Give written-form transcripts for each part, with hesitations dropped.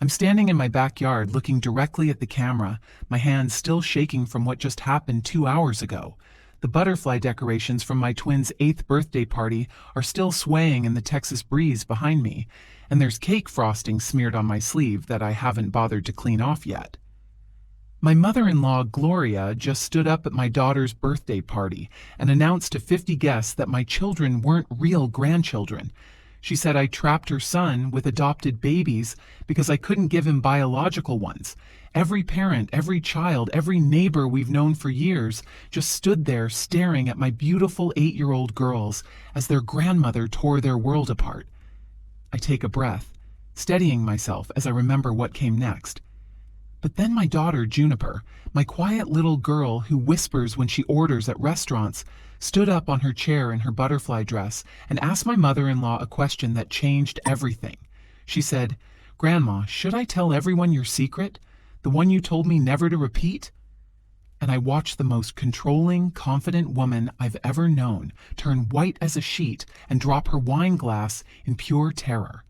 I'm standing in my backyard looking directly at the camera, my hands still shaking from what just happened 2 hours ago. The butterfly decorations from my twins' 8th birthday party are still swaying in the Texas breeze behind me, and there's cake frosting smeared on my sleeve that I haven't bothered to clean off yet. My mother-in-law, Gloria, just stood up at my daughter's birthday party and announced to 50 guests that my children weren't real grandchildren. She said I trapped her son with adopted babies because I couldn't give him biological ones. Every parent, every child, every neighbor we've known for years just stood there staring at my beautiful 8-year-old girls as their grandmother tore their world apart. I take a breath, steadying myself as I remember what came next. But then my daughter, Juniper, my quiet little girl who whispers when she orders at restaurants, stood up on her chair in her butterfly dress and asked my mother-in-law a question that changed everything. She said, "Grandma, should I tell everyone your secret? The one you told me never to repeat?" And I watched the most controlling, confident woman I've ever known turn white as a sheet and drop her wine glass in pure terror.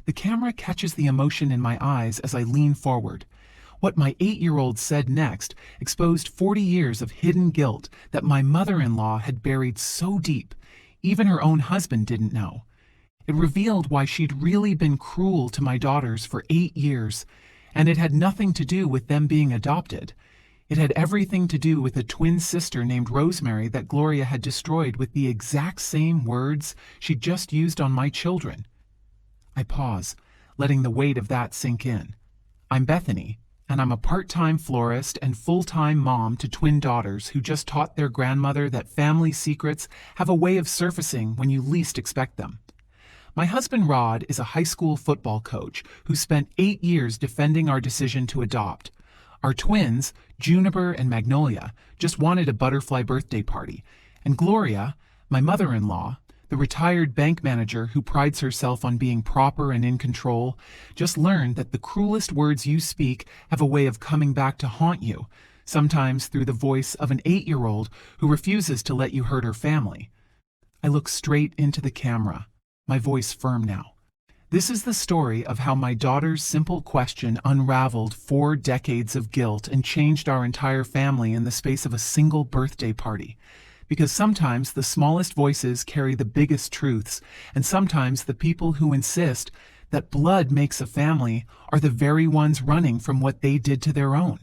The camera catches the emotion in my eyes as I lean forward. What my 8-year-old said next exposed 40 years of hidden guilt that my mother-in-law had buried so deep, even her own husband didn't know. It revealed why she'd really been cruel to my daughters for 8 years, and it had nothing to do with them being adopted. It had everything to do with a twin sister named Rosemary that Gloria had destroyed with the exact same words she'd just used on my children. I pause, letting the weight of that sink in. I'm Bethany, and I'm a part-time florist and full-time mom to twin daughters who just taught their grandmother that family secrets have a way of surfacing when you least expect them. My husband Rod is a high school football coach who spent 8 years defending our decision to adopt. Our twins, Juniper and Magnolia, just wanted a butterfly birthday party, and Gloria, my mother-in-law, the retired bank manager who prides herself on being proper and in control, just learned that the cruelest words you speak have a way of coming back to haunt you, sometimes through the voice of an 8-year-old who refuses to let you hurt her family. I look straight into the camera, my voice firm now. This is the story of how my daughter's simple question unraveled 4 decades of guilt and changed our entire family in the space of a single birthday party. Because sometimes the smallest voices carry the biggest truths, and sometimes the people who insist that blood makes a family are the very ones running from what they did to their own.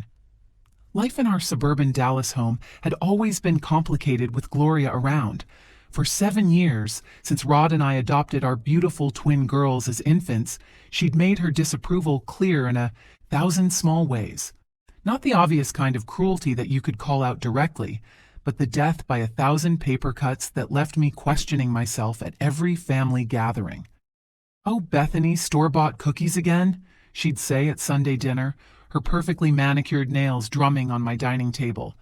Life in our suburban Dallas home had always been complicated with Gloria around. For 7 years, since Rod and I adopted our beautiful twin girls as infants, she'd made her disapproval clear in 1,000 small ways. Not the obvious kind of cruelty that you could call out directly, but the death by 1,000 paper cuts that left me questioning myself at every family gathering. "Oh, Bethany, store-bought cookies again?" she'd say at Sunday dinner, her perfectly manicured nails drumming on my dining table.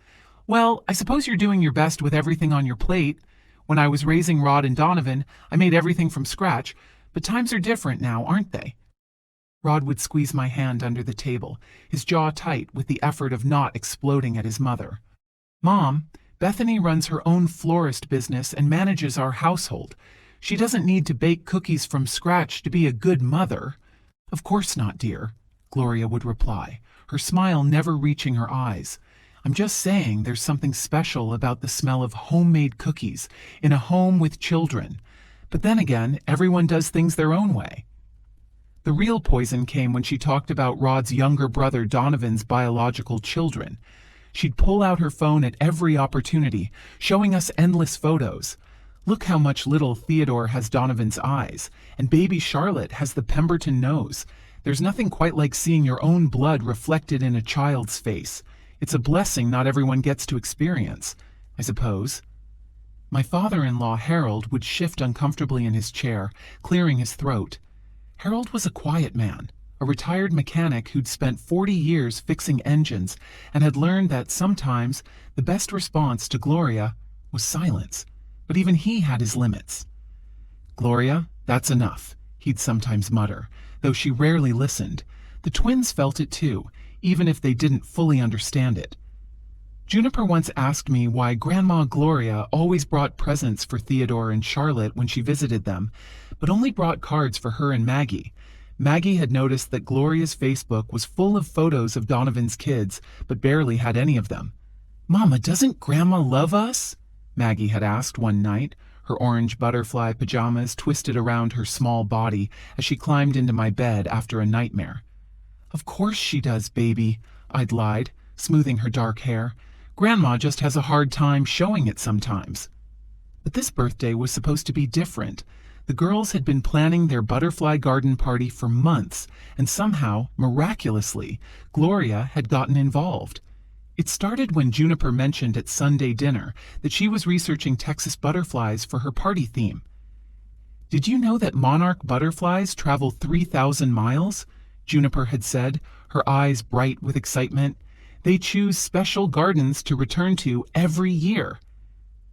"Well, I suppose you're doing your best with everything on your plate. When I was raising Rod and Donovan, I made everything from scratch, but times are different now, aren't they?" Rod would squeeze my hand under the table, his jaw tight with the effort of not exploding at his mother. "Mom, Bethany runs her own florist business and manages our household. She doesn't need to bake cookies from scratch to be a good mother." "Of course not, dear," Gloria would reply, her smile never reaching her eyes. "I'm just saying there's something special about the smell of homemade cookies in a home with children. But then again, everyone does things their own way." The real poison came when she talked about Rod's younger brother Donovan's biological children. She'd pull out her phone at every opportunity, showing us endless photos. "Look how much little Theodore has Donovan's eyes, and baby Charlotte has the Pemberton nose. There's nothing quite like seeing your own blood reflected in a child's face. It's a blessing not everyone gets to experience, I suppose." My father-in-law, Harold, would shift uncomfortably in his chair, clearing his throat. Harold was a quiet man, a retired mechanic who'd spent 40 years fixing engines and had learned that sometimes the best response to Gloria was silence. But even he had his limits. "Gloria, that's enough," he'd sometimes mutter, though she rarely listened. The twins felt it too, even if they didn't fully understand it. Juniper once asked me why Grandma Gloria always brought presents for Theodore and Charlotte when she visited them, but only brought cards for her and Maggie. Maggie had noticed that Gloria's Facebook was full of photos of Donovan's kids, but barely had any of them. "Mama, doesn't Grandma love us?" Maggie had asked one night, her orange butterfly pajamas twisted around her small body as she climbed into my bed after a nightmare. "Of course she does, baby," I'd lied, smoothing her dark hair. "Grandma just has a hard time showing it sometimes." But this birthday was supposed to be different. The girls had been planning their butterfly garden party for months, and somehow, miraculously, Gloria had gotten involved. It started when Juniper mentioned at Sunday dinner that she was researching Texas butterflies for her party theme. "Did you know that monarch butterflies travel 3,000 miles?" Juniper had said, her eyes bright with excitement. "They choose special gardens to return to every year."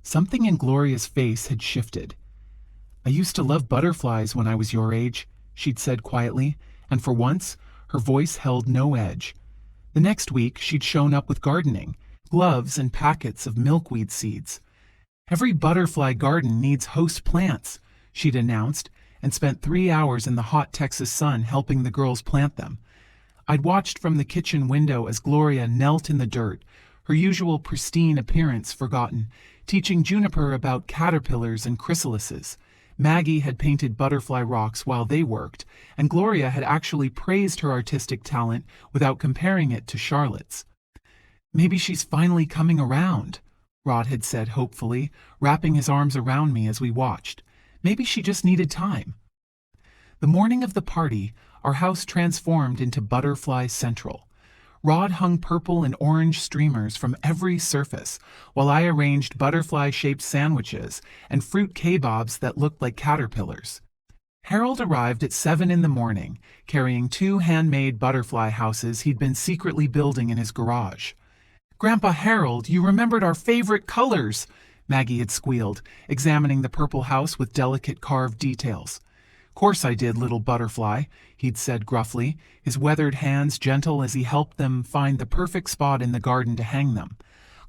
Something in Gloria's face had shifted. "I used to love butterflies when I was your age," she'd said quietly, and for once, her voice held no edge. The next week, she'd shown up with gardening, gloves and packets of milkweed seeds. "Every butterfly garden needs host plants," she'd announced, and spent 3 hours in the hot Texas sun helping the girls plant them. I'd watched from the kitchen window as Gloria knelt in the dirt, her usual pristine appearance forgotten, teaching Juniper about caterpillars and chrysalises. Maggie had painted butterfly rocks while they worked, and Gloria had actually praised her artistic talent without comparing it to Charlotte's. "Maybe she's finally coming around," Rod had said hopefully, wrapping his arms around me as we watched. "Maybe she just needed time." The morning of the party, our house transformed into Butterfly Central. Rod hung purple and orange streamers from every surface, while I arranged butterfly-shaped sandwiches and fruit kebabs that looked like caterpillars. Harold arrived at 7 in the morning, carrying 2 handmade butterfly houses he'd been secretly building in his garage. "Grandpa Harold, you remembered our favorite colors!" Maggie had squealed, examining the purple house with delicate carved details. "Course I did, little butterfly," he'd said gruffly, his weathered hands gentle as he helped them find the perfect spot in the garden to hang them.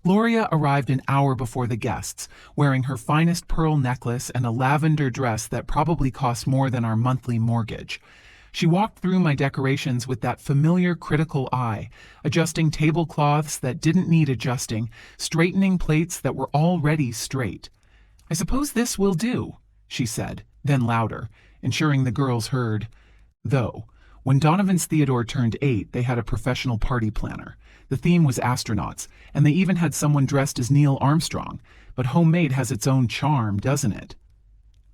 Gloria arrived an hour before the guests, wearing her finest pearl necklace and a lavender dress that probably cost more than our monthly mortgage. She walked through my decorations with that familiar critical eye, adjusting tablecloths that didn't need adjusting, straightening plates that were already straight. "I suppose this will do," she said, then louder, ensuring the girls heard. Though, when Donovan's Theodore turned 8, they had a professional party planner. The theme was astronauts, and they even had someone dressed as Neil Armstrong. But homemade has its own charm, doesn't it?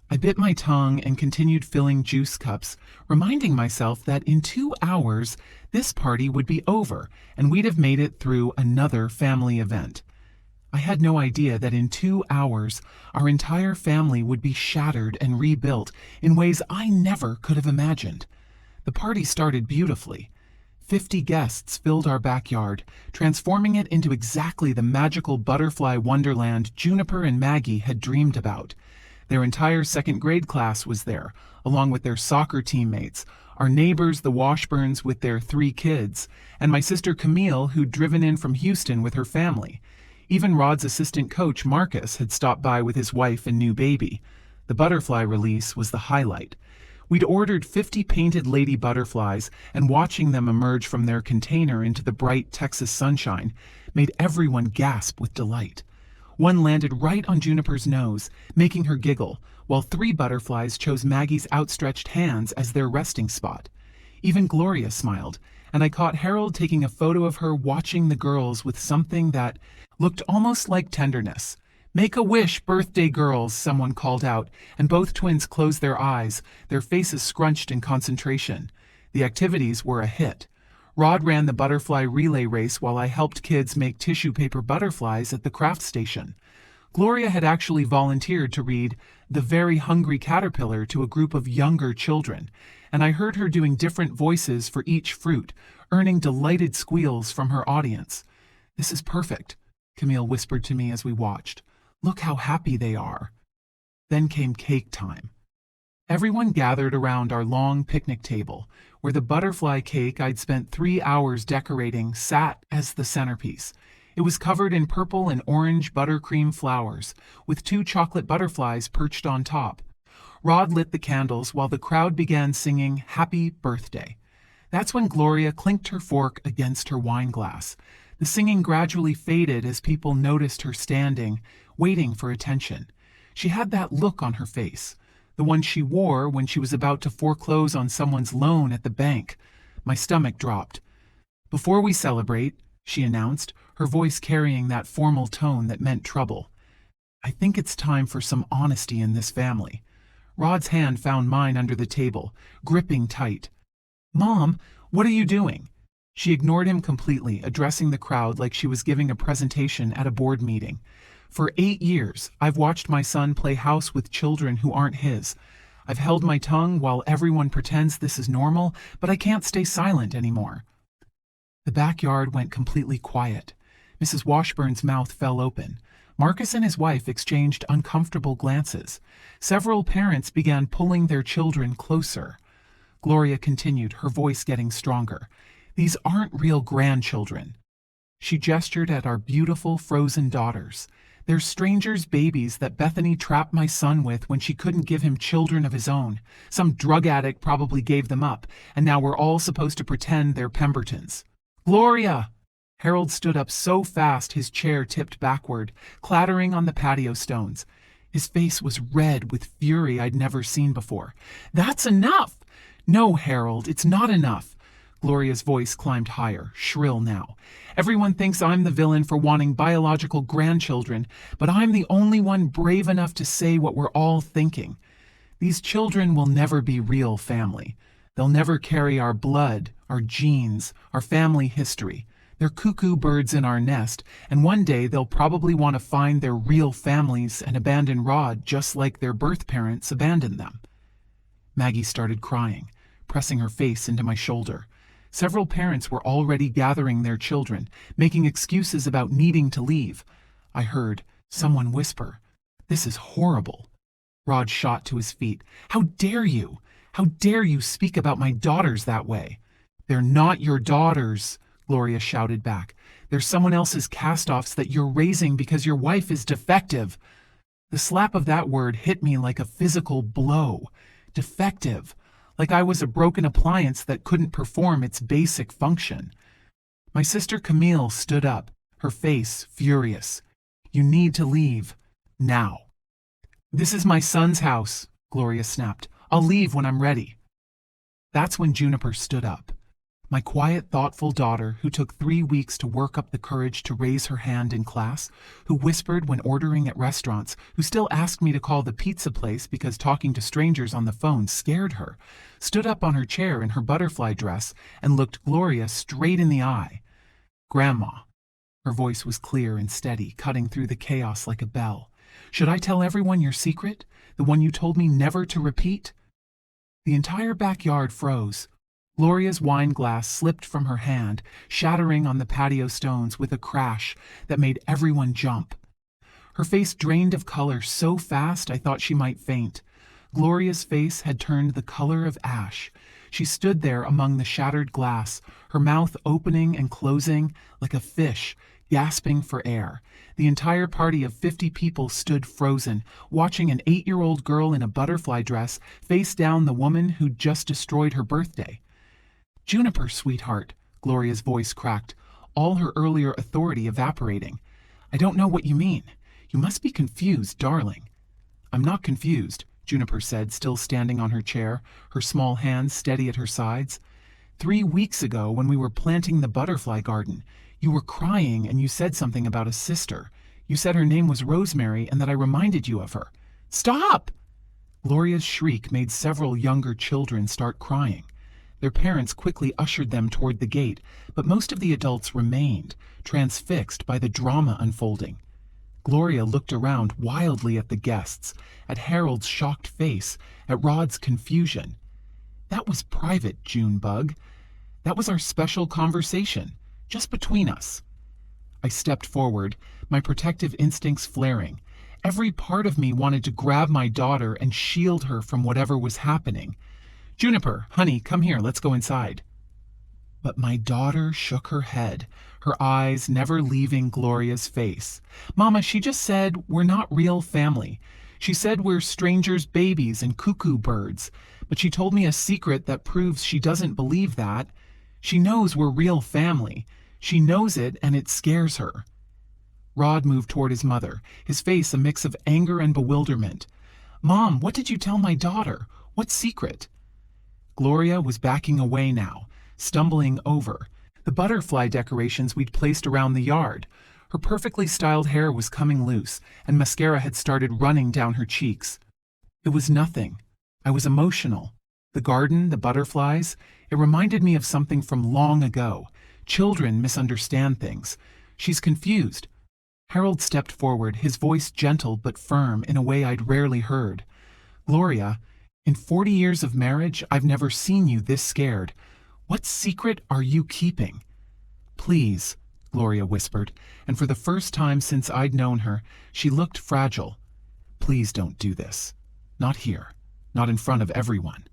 I bit my tongue and continued filling juice cups, reminding myself that in 2 hours, this party would be over, and we'd have made it through another family event. I had no idea that in 2 hours, our entire family would be shattered and rebuilt in ways I never could have imagined. The party started beautifully. 50 guests filled our backyard, transforming it into exactly the magical butterfly wonderland Juniper and Maggie had dreamed about. Their entire second-grade class was there, along with their soccer teammates, our neighbors the Washburns with their 3 kids, and my sister Camille, who'd driven in from Houston with her family. Even Rod's assistant coach, Marcus, had stopped by with his wife and new baby. The butterfly release was the highlight. We'd ordered 50 painted lady butterflies, and watching them emerge from their container into the bright Texas sunshine made everyone gasp with delight. One landed right on Juniper's nose, making her giggle, while 3 butterflies chose Maggie's outstretched hands as their resting spot. Even Gloria smiled, and I caught Harold taking a photo of her watching the girls with something that looked almost like tenderness. "Make a wish, birthday girls," someone called out, and both twins closed their eyes, their faces scrunched in concentration. The activities were a hit. Rod ran the butterfly relay race while I helped kids make tissue paper butterflies at the craft station. Gloria had actually volunteered to read The Very Hungry Caterpillar to a group of younger children, and I heard her doing different voices for each fruit, earning delighted squeals from her audience. "This is perfect," Camille whispered to me as we watched. "Look how happy they are." Then came cake time. Everyone gathered around our long picnic table, where the butterfly cake I'd spent 3 hours decorating sat as the centerpiece. It was covered in purple and orange buttercream flowers, with 2 chocolate butterflies perched on top. Rod lit the candles while the crowd began singing Happy Birthday. That's when Gloria clinked her fork against her wine glass. The singing gradually faded as people noticed her standing, waiting for attention. She had that look on her face, the one she wore when she was about to foreclose on someone's loan at the bank. My stomach dropped. "Before we celebrate," she announced, her voice carrying that formal tone that meant trouble, "I think it's time for some honesty in this family." Rod's hand found mine under the table, gripping tight. "Mom, what are you doing?" She ignored him completely, addressing the crowd like she was giving a presentation at a board meeting. "For 8 years, I've watched my son play house with children who aren't his. I've held my tongue while everyone pretends this is normal, but I can't stay silent anymore." The backyard went completely quiet. Mrs. Washburn's mouth fell open. Marcus and his wife exchanged uncomfortable glances. Several parents began pulling their children closer. Gloria continued, her voice getting stronger. "These aren't real grandchildren." She gestured at our beautiful frozen daughters. "They're strangers' babies that Bethany trapped my son with when she couldn't give him children of his own. Some drug addict probably gave them up, and now we're all supposed to pretend they're Pembertons." "Gloria!" Harold stood up so fast his chair tipped backward, clattering on the patio stones. His face was red with fury I'd never seen before. "That's enough!" "No, Harold, it's not enough." Gloria's voice climbed higher, shrill now. "Everyone thinks I'm the villain for wanting biological grandchildren, but I'm the only one brave enough to say what we're all thinking. These children will never be real family. They'll never carry our blood, our genes, our family history. They're cuckoo birds in our nest, and one day they'll probably want to find their real families and abandon Rod just like their birth parents abandoned them." Maggie started crying, pressing her face into my shoulder. Several parents were already gathering their children, making excuses about needing to leave. I heard someone whisper, "This is horrible." Rod shot to his feet. "How dare you? How dare you speak about my daughters that way?" "They're not your daughters," Gloria shouted back. "They're someone else's cast-offs that you're raising because your wife is defective." The slap of that word hit me like a physical blow. Defective. Like I was a broken appliance that couldn't perform its basic function. My sister Camille stood up, her face furious. "You need to leave. Now." "This is my son's house," Gloria snapped. "I'll leave when I'm ready." That's when Juniper stood up. My quiet, thoughtful daughter, who took 3 weeks to work up the courage to raise her hand in class, who whispered when ordering at restaurants, who still asked me to call the pizza place because talking to strangers on the phone scared her, stood up on her chair in her butterfly dress and looked Gloria straight in the eye. "Grandma." Her voice was clear and steady, cutting through the chaos like a bell. "Should I tell everyone your secret? The one you told me never to repeat?" The entire backyard froze. Gloria's wine glass slipped from her hand, shattering on the patio stones with a crash that made everyone jump. Her face drained of color so fast I thought she might faint. Gloria's face had turned the color of ash. She stood there among the shattered glass, her mouth opening and closing like a fish, gasping for air. The entire party of 50 people stood frozen, watching an 8-year-old girl in a butterfly dress face down the woman who'd just destroyed her birthday. "Juniper, sweetheart," Gloria's voice cracked, all her earlier authority evaporating. "I don't know what you mean. You must be confused, darling." "I'm not confused," Juniper said, still standing on her chair, her small hands steady at her sides. 3 weeks ago, when we were planting the butterfly garden, you were crying and you said something about a sister. You said her name was Rosemary and that I reminded you of her." "Stop!" Gloria's shriek made several younger children start crying. Their parents quickly ushered them toward the gate, but most of the adults remained, transfixed by the drama unfolding. Gloria looked around wildly at the guests, at Harold's shocked face, at Rod's confusion. "That was private, Junebug. That was our special conversation, just between us." I stepped forward, my protective instincts flaring. Every part of me wanted to grab my daughter and shield her from whatever was happening. "Juniper, honey, come here, let's go inside." But my daughter shook her head, her eyes never leaving Gloria's face. "Mama, she just said we're not real family. She said we're strangers' babies and cuckoo birds, but she told me a secret that proves she doesn't believe that. She knows we're real family. She knows it, and it scares her." Rod moved toward his mother, his face a mix of anger and bewilderment. "Mom, what did you tell my daughter? What secret?" Gloria was backing away now, stumbling over the butterfly decorations we'd placed around the yard. Her perfectly styled hair was coming loose, and mascara had started running down her cheeks. "It was nothing. I was emotional. The garden, the butterflies, it reminded me of something from long ago. Children misunderstand things. She's confused." Harold stepped forward, his voice gentle but firm in a way I'd rarely heard. "Gloria, in 40 years of marriage, I've never seen you this scared. What secret are you keeping?" "Please," Gloria whispered, and for the first time since I'd known her, she looked fragile. "Please don't do this. Not here. Not in front of everyone."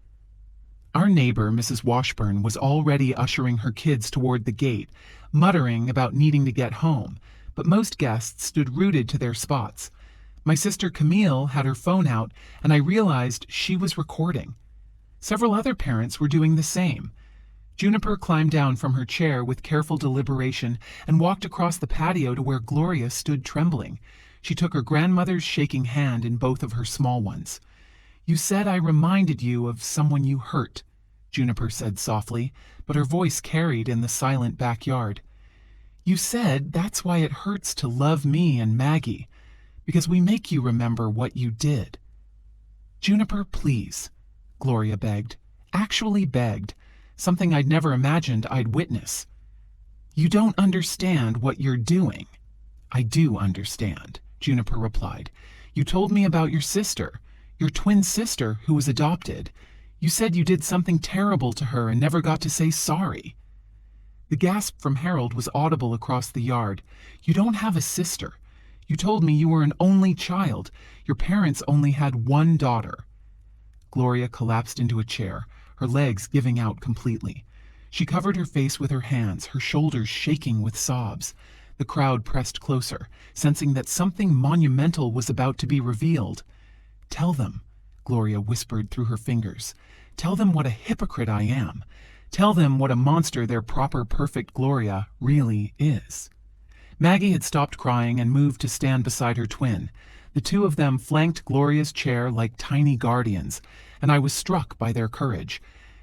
Our neighbor, Mrs. Washburn, was already ushering her kids toward the gate, muttering about needing to get home, but most guests stood rooted to their spots. My sister Camille had her phone out, and I realized she was recording. Several other parents were doing the same. Juniper climbed down from her chair with careful deliberation and walked across the patio to where Gloria stood trembling. She took her grandmother's shaking hand in both of her small ones. "You said I reminded you of someone you hurt," Juniper said softly, but her voice carried in the silent backyard. "You said that's why it hurts to love me and Maggie, because we make you remember what you did." "Juniper, please," Gloria begged, actually begged, something I'd never imagined I'd witness. "You don't understand what you're doing." "I do understand," Juniper replied. "You told me about your sister, your twin sister who was adopted. You said you did something terrible to her and never got to say sorry." The gasp from Harold was audible across the yard. "You don't have a sister. You told me you were an only child. Your parents only had one daughter." Gloria collapsed into a chair, her legs giving out completely. She covered her face with her hands, her shoulders shaking with sobs. The crowd pressed closer, sensing that something monumental was about to be revealed. "Tell them," Gloria whispered through her fingers. "Tell them what a hypocrite I am. Tell them what a monster their proper, perfect Gloria really is." Maggie had stopped crying and moved to stand beside her twin. The two of them flanked Gloria's chair like tiny guardians, and I was struck by their courage.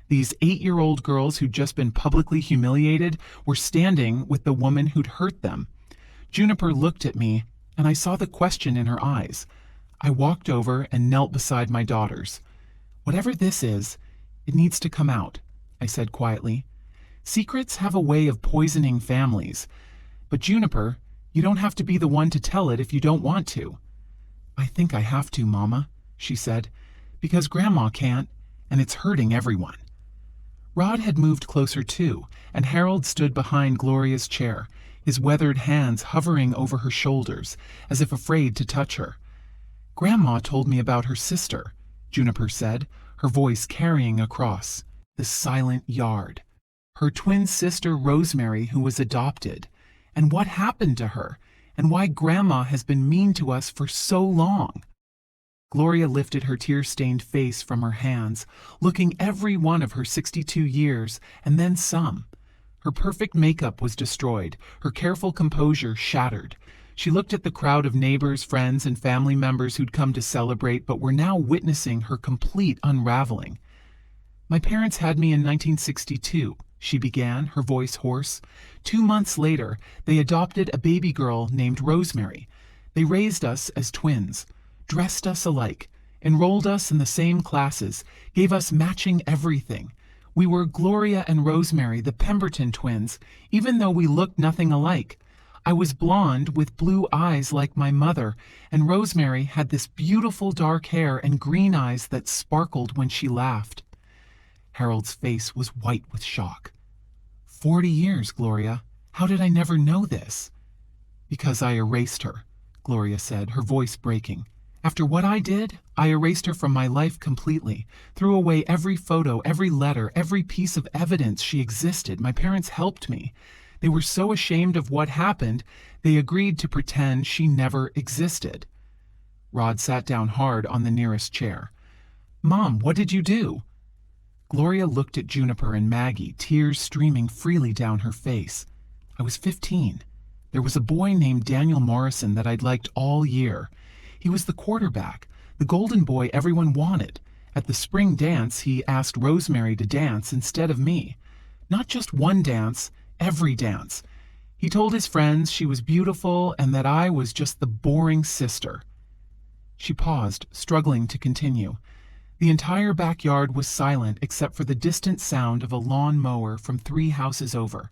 These 8-year-old girls who'd just been publicly humiliated were standing with the woman who'd hurt them. Juniper looked at me, and I saw the question in her eyes. I walked over and knelt beside my daughters. "Whatever this is, it needs to come out," I said quietly. "Secrets have a way of poisoning families. But Juniper, you don't have to be the one to tell it if you don't want to." "I think I have to, Mama," she said, "because Grandma can't, and it's hurting everyone." Rod had moved closer too, and Harold stood behind Gloria's chair, his weathered hands hovering over her shoulders, as if afraid to touch her. "Grandma told me about her sister," Juniper said, her voice carrying across the silent yard. "Her twin sister Rosemary, who was adopted, and what happened to her, and why Grandma has been mean to us for so long." Gloria lifted her tear-stained face from her hands, looking every one of her 62 years, and then some. Her perfect makeup was destroyed, her careful composure shattered. She looked at the crowd of neighbors, friends, and family members who'd come to celebrate but were now witnessing her complete unraveling. "My parents had me in 1962, she began, her voice hoarse. 2 months later, they adopted a baby girl named Rosemary. They raised us as twins, dressed us alike, enrolled us in the same classes, gave us matching everything. We were Gloria and Rosemary, the Pemberton twins, even though we looked nothing alike. I was blonde with blue eyes like my mother, and Rosemary had this beautiful dark hair and green eyes that sparkled when she laughed." Harold's face was white with shock. 40 years, Gloria. How did I never know this?" "Because I erased her," Gloria said, her voice breaking. "After what I did, I erased her from my life completely, threw away every photo, every letter, every piece of evidence she existed. My parents helped me. They were so ashamed of what happened, they agreed to pretend she never existed." Rod sat down hard on the nearest chair. Mom, what did you do? Gloria looked at Juniper and Maggie, tears streaming freely down her face. I was 15. There was a boy named Daniel Morrison that I'd liked all year. He was the quarterback, the golden boy everyone wanted. At the spring dance, he asked Rosemary to dance instead of me. Not just one dance, every dance. He told his friends she was beautiful and that I was just the boring sister. She paused, struggling to continue. The entire backyard was silent except for the distant sound of a lawn mower from 3 houses over.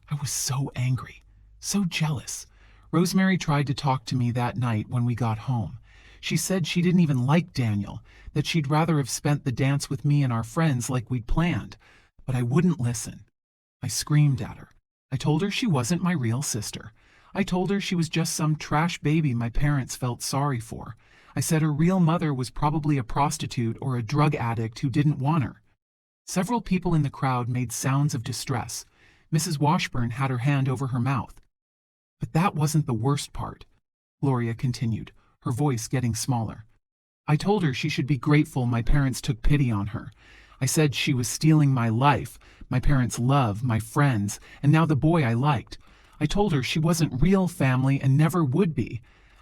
I was so angry, so jealous. Rosemary tried to talk to me that night when we got home. She said she didn't even like Daniel, that she'd rather have spent the dance with me and our friends like we'd planned. But I wouldn't listen. I screamed at her. I told her she wasn't my real sister. I told her she was just some trash baby my parents felt sorry for. I said her real mother was probably a prostitute or a drug addict who didn't want her. Several people in the crowd made sounds of distress. Mrs. Washburn had her hand over her mouth. But that wasn't the worst part, Gloria continued, her voice getting smaller. I told her she should be grateful my parents took pity on her. I said she was stealing my life, my parents' love, my friends, and now the boy I liked. I told her she wasn't real family and never would be.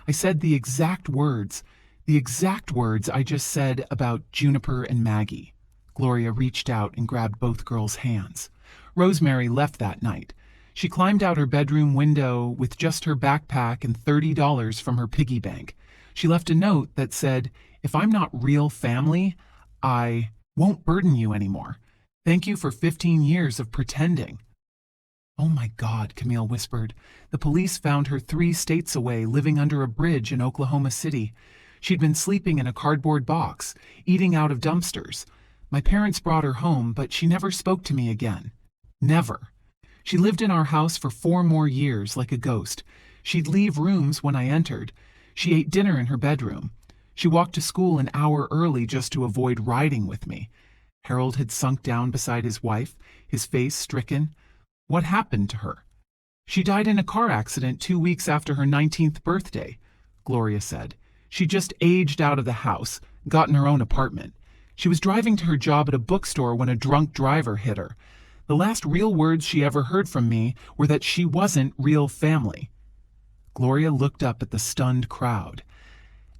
I said the exact words I just said about Juniper and Maggie. Gloria reached out and grabbed both girls' hands. Rosemary left that night. She climbed out her bedroom window with just her backpack and $30 from her piggy bank. She left a note that said, "If I'm not real family, I won't burden you anymore. Thank you for 15 years of pretending." "Oh my God," Camille whispered. "The police found her 3 states away, living under a bridge in Oklahoma City. She'd been sleeping in a cardboard box, eating out of dumpsters. My parents brought her home, but she never spoke to me again. Never. She lived in our house for 4 more years like a ghost. She'd leave rooms when I entered. She ate dinner in her bedroom. She walked to school an hour early just to avoid riding with me." Harold had sunk down beside his wife, his face stricken. "What happened to her?" "She died in a car accident 2 weeks after her 19th birthday, Gloria said. "She just aged out of the house, gotten her own apartment. She was driving to her job at a bookstore when a drunk driver hit her. The last real words she ever heard from me were that she wasn't real family." Gloria looked up at the stunned crowd.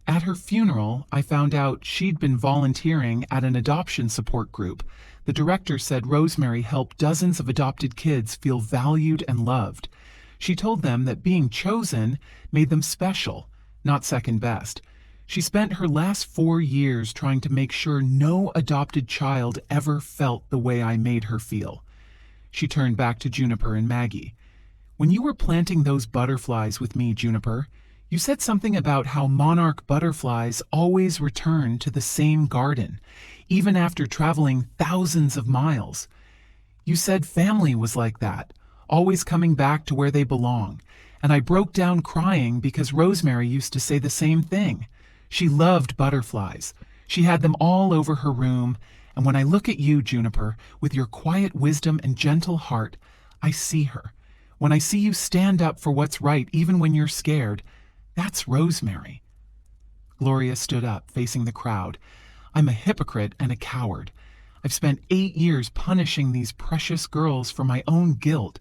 "At her funeral, I found out she'd been volunteering at an adoption support group. The director said Rosemary helped dozens of adopted kids feel valued and loved. She told them that being chosen made them special, not second best. She spent her last 4 years trying to make sure no adopted child ever felt the way I made her feel." She turned back to Juniper and Maggie. "When you were planting those butterflies with me, Juniper, you said something about how monarch butterflies always return to the same garden, even after traveling thousands of miles. You said family was like that, always coming back to where they belong. And I broke down crying because Rosemary used to say the same thing. She loved butterflies. She had them all over her room. And when I look at you, Juniper, with your quiet wisdom and gentle heart, I see her. When I see you stand up for what's right even when you're scared, that's Rosemary." Gloria stood up, facing the crowd. "I'm a hypocrite and a coward. I've spent 8 years punishing these precious girls for my own guilt.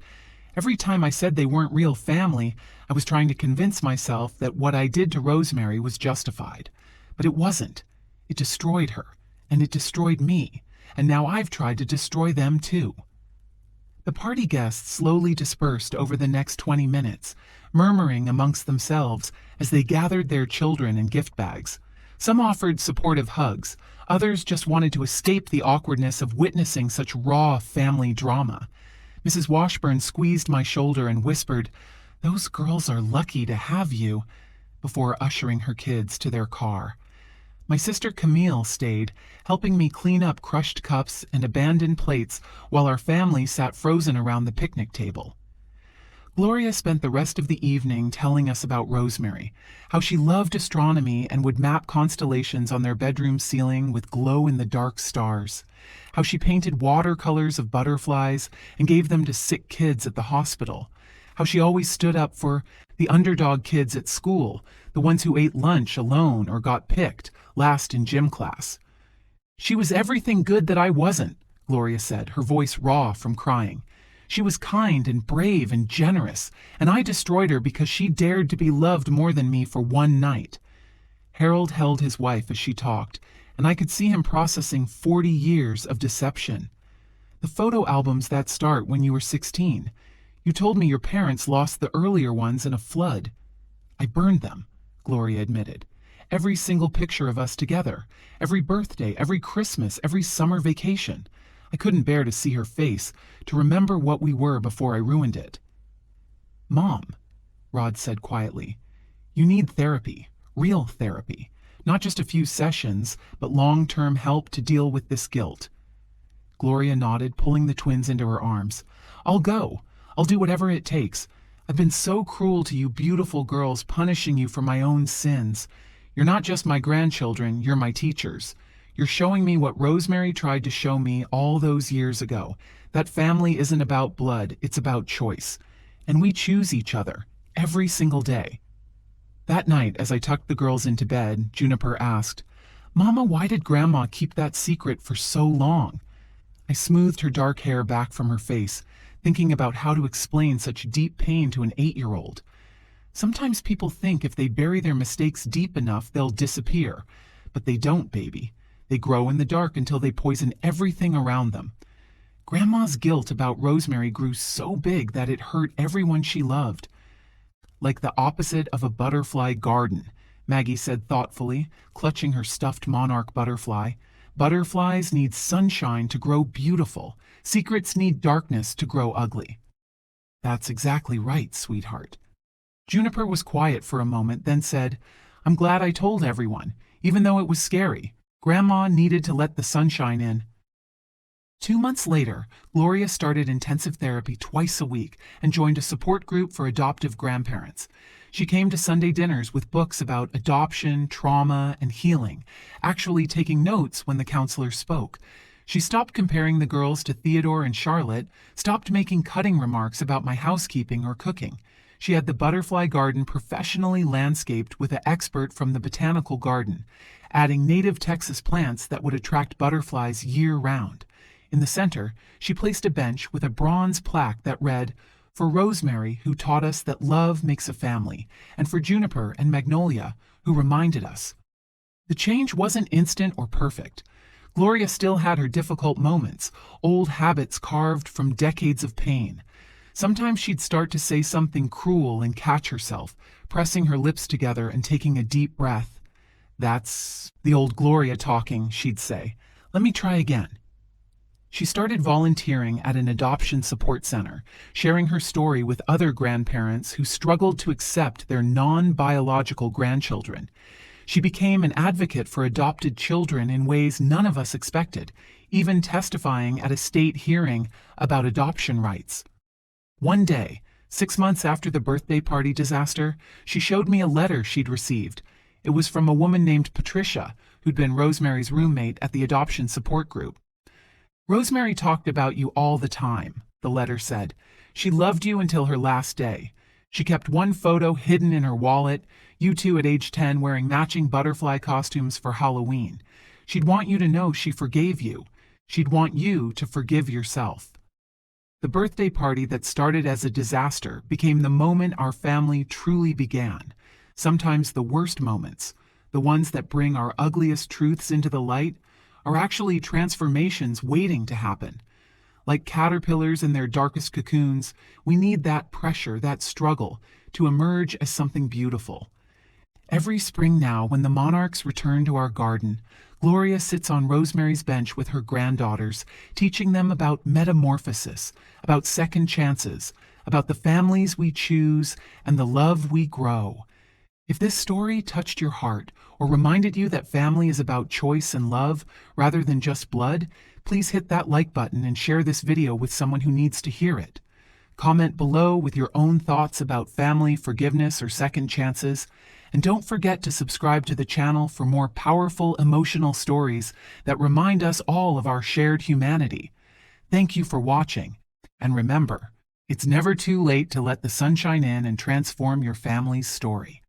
Every time I said they weren't real family, I was trying to convince myself that what I did to Rosemary was justified. But it wasn't. It destroyed her, and it destroyed me, and now I've tried to destroy them too." The party guests slowly dispersed over the next 20 minutes, murmuring amongst themselves as they gathered their children and gift bags. Some offered supportive hugs, others just wanted to escape the awkwardness of witnessing such raw family drama. Mrs. Washburn squeezed my shoulder and whispered, "Those girls are lucky to have you," before ushering her kids to their car. My sister Camille stayed, helping me clean up crushed cups and abandoned plates while our family sat frozen around the picnic table. Gloria spent the rest of the evening telling us about Rosemary, how she loved astronomy and would map constellations on their bedroom ceiling with glow-in-the-dark stars, how she painted watercolors of butterflies and gave them to sick kids at the hospital, how she always stood up for the underdog kids at school, the ones who ate lunch alone or got picked last in gym class. She was everything good that I wasn't, Gloria said, her voice raw from crying. She was kind and brave and generous, and I destroyed her because she dared to be loved more than me for one night. Harold held his wife as she talked, and I could see him processing 40 years of deception. The photo albums that start when you were 16. You told me your parents lost the earlier ones in a flood. I burned them, Gloria admitted. Every single picture of us together, every birthday, every Christmas, every summer vacation. I couldn't bear to see her face, to remember what we were before I ruined it. Mom, Rod said quietly, you need therapy, real therapy. Not just a few sessions, but long-term help to deal with this guilt. Gloria nodded, pulling the twins into her arms. I'll go. I'll do whatever it takes. I've been so cruel to you beautiful girls, punishing you for my own sins. You're not just my grandchildren, you're my teachers. You're showing me what Rosemary tried to show me all those years ago. That family isn't about blood, it's about choice. And we choose each other, every single day. That night, as I tucked the girls into bed, Juniper asked, Mama, why did Grandma keep that secret for so long? I smoothed her dark hair back from her face, thinking about how to explain such deep pain to an 8-year-old. Sometimes people think if they bury their mistakes deep enough, they'll disappear. But they don't, baby. They grow in the dark until they poison everything around them. Grandma's guilt about Rosemary grew so big that it hurt everyone she loved. Like the opposite of a butterfly garden, Maggie said thoughtfully, clutching her stuffed monarch butterfly. Butterflies need sunshine to grow beautiful. Secrets need darkness to grow ugly. That's exactly right, sweetheart. Juniper was quiet for a moment, then said, I'm glad I told everyone, even though it was scary. Grandma needed to let the sunshine in. 2 months later, Gloria started intensive therapy twice a week and joined a support group for adoptive grandparents. She came to Sunday dinners with books about adoption, trauma, and healing, actually taking notes when the counselor spoke. She stopped comparing the girls to Theodore and Charlotte, stopped making cutting remarks about my housekeeping or cooking. She had the butterfly garden professionally landscaped with an expert from the botanical garden, adding native Texas plants that would attract butterflies year-round. In the center, she placed a bench with a bronze plaque that read, For Rosemary, who taught us that love makes a family, and for Juniper and Magnolia, who reminded us. The change wasn't instant or perfect. Gloria still had her difficult moments, old habits carved from decades of pain. Sometimes she'd start to say something cruel and catch herself, pressing her lips together and taking a deep breath. That's the old Gloria talking, she'd say. Let me try again. She started volunteering at an adoption support center, sharing her story with other grandparents who struggled to accept their non-biological grandchildren. She became an advocate for adopted children in ways none of us expected, even testifying at a state hearing about adoption rights. One day, 6 months after the birthday party disaster, she showed me a letter she'd received. It was from a woman named Patricia, who'd been Rosemary's roommate at the adoption support group. Rosemary talked about you all the time, the letter said. She loved you until her last day. She kept one photo hidden in her wallet, you two at age 10 wearing matching butterfly costumes for Halloween. She'd want you to know she forgave you. She'd want you to forgive yourself. The birthday party that started as a disaster became the moment our family truly began. Sometimes the worst moments, the ones that bring our ugliest truths into the light, are actually transformations waiting to happen. Like caterpillars in their darkest cocoons, we need that pressure, that struggle, to emerge as something beautiful. Every spring now, when the monarchs return to our garden, Gloria sits on Rosemary's bench with her granddaughters, teaching them about metamorphosis, about second chances, about the families we choose and the love we grow. If this story touched your heart or reminded you that family is about choice and love rather than just blood, please hit that like button and share this video with someone who needs to hear it. Comment below with your own thoughts about family, forgiveness, or second chances. And don't forget to subscribe to the channel for more powerful emotional stories that remind us all of our shared humanity. Thank you for watching. And remember, It's never too late to let the sunshine in and transform your family's story.